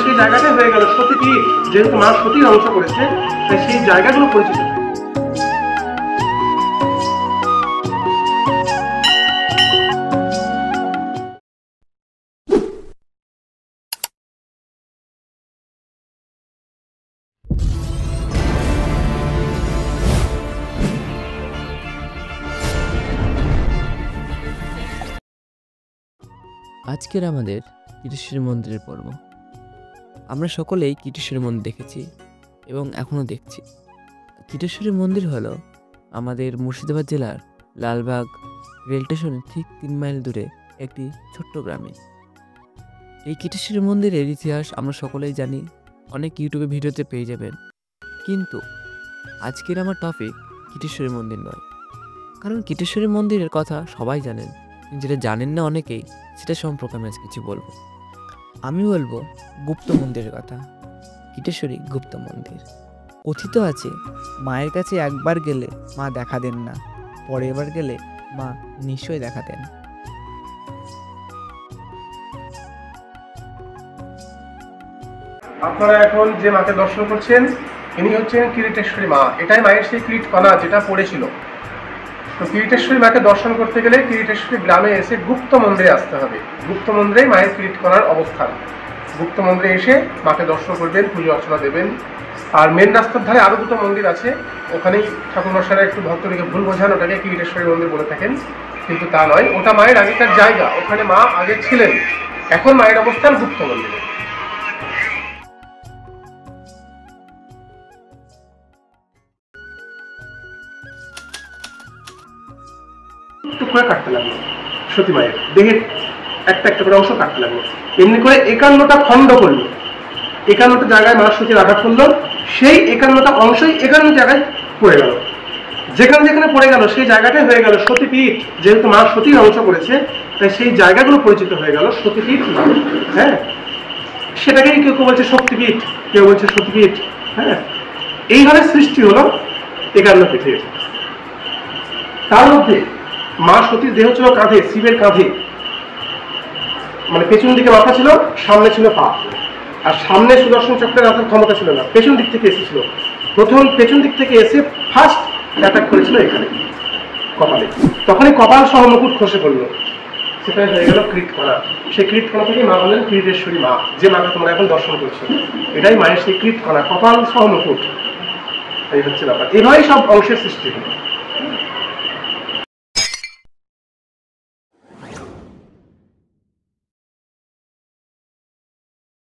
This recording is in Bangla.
সেই জায়গাটাই হয়ে গেল সতীপীঠ। যেহেতু মা সতীর অংশ করেছে তাই সেই জায়গাগুলো পরিচিত। আজকের আমাদের কীটেশ্বরী মন্দিরের পর্ব। আমরা সকলেই কীটেশ্বরী মন্দির দেখেছি এবং এখনও দেখছি। কীটেশ্বরী মন্দির হলো আমাদের মুর্শিদাবাদ জেলার লালবাগ রেল স্টেশনের ঠিক 3 মাইল দূরে একটি ছোট্ট গ্রামে। এই কীটেশ্বরী মন্দিরের ইতিহাস আমরা সকলেই জানি, অনেক ইউটিউবে ভিডিওতে পেয়ে যাবেন। কিন্তু আজকের আমার টপিক কীটেশ্বরী মন্দির নয়, কারণ কীটেশ্বরী মন্দিরের কথা সবাই জানেন, যেটা জানেন না অনেকেই, সেটা সম্পর্কে আমি আজ কিছু বলবো। আমি বলবো গুপ্ত মন্দিরের কথা, কীটেশ্বরী গুপ্ত মন্দির। কথিত আছে মায়ের কাছে একবার গেলে মা দেখা দেন না, পরের বার গেলে মা নিশ্চয়ই দেখা দেন। আপনারা এখন যে মাকে দর্শন করছেন ইনি হচ্ছেন কিরিটেশ্বরী মা। এটাই মায়ের সেই কিরিট কণা যেটা পড়েছিল। তো কিরিটেশ্বরী মাকে দর্শন করতে গেলে কিরিটেশ্বরী গ্রামে এসে গুপ্ত মন্দিরে আসতে হবে। গুপ্ত মন্দিরে মায়ের কিরিট কণার অবস্থান। গুপ্ত মন্দিরে এসে মাকে দর্শন করবেন, পুজো অর্চনা দেবেন। আর মেন রাস্তার ধারে আরও দুটো মন্দির আছে, ওখানেই ঠাকুরমশাইরা একটু ভক্তদেরকে ভুল বোঝান, ওটাকে কিরিটেশ্বরী মন্দির বলে থাকেন, কিন্তু তা নয়। ওটা মায়ের আগেকার জায়গা, ওখানে মা আগে ছিলেন। এখন মায়ের অবস্থান গুপ্ত মন্দিরে। করে কাটতে লাগলো সতী মায়ের দেহের একটা একটা করে অংশ কাটতে লাগলো। এমনি করে 51টা খণ্ড করলো, 51টা জায়গায় মা সতীর আঘাত করলো। সেই 51টা অংশই 51 জায়গায় পড়ে গেল। যেখানে যেখানে পড়ে গেল সেই জায়গাটাই হয়ে গেল সতীপীঠ। যেহেতু মা সতীর অংশ করেছে তাই সেই জায়গাগুলো পরিচিত হয়ে গেল সতীপীঠ নামে। হ্যাঁ, সেটাকেই কেউ কেউ বলছে শক্তিপীঠ, কেউ বলছে সতীপীঠ। হ্যাঁ, এইভাবে সৃষ্টি হলো 51 পীঠের। তার মধ্যে মা সতীর দেহ ছিল কাঁধে, শিবের কাঁধে, মানে পেছন দিকে মাথা ছিল, সামনে ছিল পা। আর সামনে সুদর্শন চক্রের আসার ক্ষমতা ছিল না, পেছন দিক থেকে এসেছিল। প্রথম পেছন দিক থেকে এসে ফার্স্ট অ্যাটাক করেছিল এখানে কপালে। তখনই কপাল সহ মুকুট খসে পড়লো, সেটাই হয়ে গেল কিরিট কণা। সেই কিরিট কণা থেকে মা বললেন কিরিটেশ্বরী মা, যে মাকে তোমরা এখন দর্শন করছো। এটাই মায়ের সেই কিরিট কণা, কপাল সহ মুকুট। এই হচ্ছে ব্যাপার। এভাবেই সব অংশের সৃষ্টি হলো।